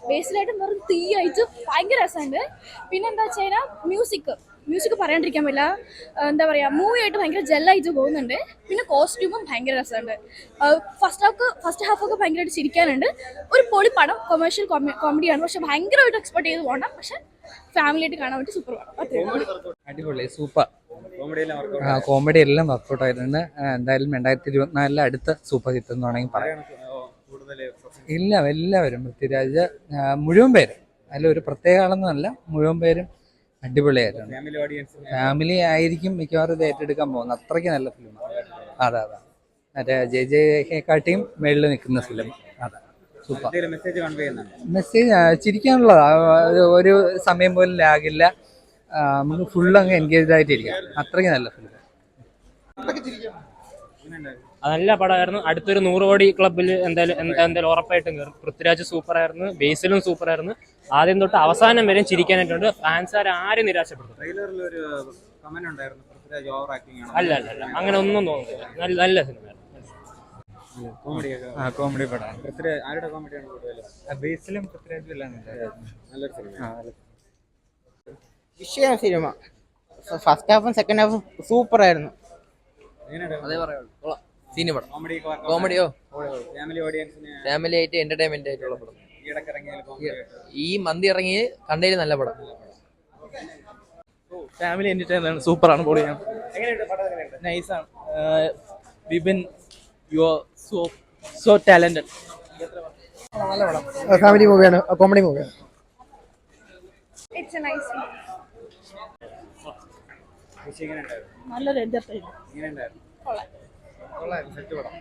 ബേസിലായിട്ട് വെറും തീയായിട്ട് ഭയങ്കര രസമുണ്ട്. പിന്നെ എന്താ വെച്ച് കഴിഞ്ഞാൽ മ്യൂസിക് പറയാണ്ടിരിക്കാൻ പറ്റില്ല. എന്താ പറയുക, മൂവി ആയിട്ട് ഭയങ്കര ജെല്ലായിട്ട് പോകുന്നുണ്ട്. പിന്നെ കോസ്റ്റ്യൂമും ഭയങ്കര രസമുണ്ട്. ഫസ്റ്റ് ഹാഫൊക്കെ ഭയങ്കരമായിട്ട് ചിരിക്കാനുണ്ട്. ഒരു പൊളി പടം, കൊമേഴ്ഷ്യൽ കോമഡിയാണ്. പക്ഷെ ഭയങ്കരമായിട്ട് എക്സ്പെക്ട് ചെയ്ത് പോകണം. പക്ഷെ ഫാമിലിയായിട്ട് കാണാൻ പറ്റി സൂപ്പർ പടം. അടിപൊളി, സൂപ്പർ. കോമഡി എല്ലാം വർക്കൗട്ട് ആയിട്ടുണ്ട്. എന്തായാലും 2024 അടുത്ത സൂപ്പർ ഹിറ്റ് എന്ന് വേണമെങ്കിൽ പറയാം. ഇല്ല, എല്ലാവരും പൃഥ്വിരാജ് മുഴുവൻ പേരും, അതിലൊരു പ്രത്യേക ആളെന്നല്ല, മുഴുവൻ പേരും അടിപൊളിയായിട്ടുണ്ട്. ഫാമിലി ആയിരിക്കും മിക്കവാറും ഇത് ഏറ്റെടുക്കാൻ പോകുന്നത്. അത്രയ്ക്ക് നല്ല ഫിലിമാണ്. അതെ, മറ്റേ JJ-യെക്കാട്ടിയും മേളിൽ നിൽക്കുന്ന ഫിലിം. അതെ, സൂപ്പർ. മെസ്സേജ് ചിരിക്കാനുള്ളതാ. ഒരു സമയം പോലും ലാഗില്ല. നമുക്ക് ഫുൾ അങ്ങ് എൻഗേജ് ആയിട്ടിരിക്കാം. അത്രയ്ക്ക് നല്ല ഫിലിം. നല്ല പടമായിരുന്നു. അടുത്തൊരു 100 കോടി ക്ലബിൽ എന്തായാലും ഉറപ്പായിട്ടും കയറും. പൃഥ്വിരാജ് സൂപ്പറായിരുന്നു, ബേസിലും സൂപ്പറായിരുന്നു. ആദ്യം തൊട്ട് അവസാനം വരെ ചിരിക്കാനായിട്ടുണ്ട്. ഫാൻസുകാരെ ആരും നിരാശപ്പെടുത്തും. അല്ല, അങ്ങനെ ഒന്നും തോന്നുന്നില്ല. നല്ല സിനിമയായിരുന്നു. കോമഡി പടമാണ്. ബേസിലും പൃഥ്വിരാജും എല്ലാം വിഷയം സിനിമ. ഫസ്റ്റ് ഹാഫും സെക്കൻഡ് ഹാഫും സൂപ്പർ ആയിരുന്നു. അതേ പറയുള്ളൂ. സിനിമ കോമഡിയോ ഫാമിലി ആയിട്ട് എന്റർടൈൻമെന്റ് ആയിട്ടുള്ള പടം. ഈ മന്തി ഇറങ്ങി കണ്ടതിൽ നല്ല പടം. ഫാമിലി എന്റർടൈൻമെന്റ് സൂപ്പറാണ്. പൊളിയാണ്, നൈസാണ്. Vipin, you are so talented. നല്ല പടം. ഫാമിലി മൂവിയാണ്, കോമഡി മൂവിയാണ്. നല്ലൊരു എന്റർടൈൻമെന്റ്. സെറ്റ് പടം.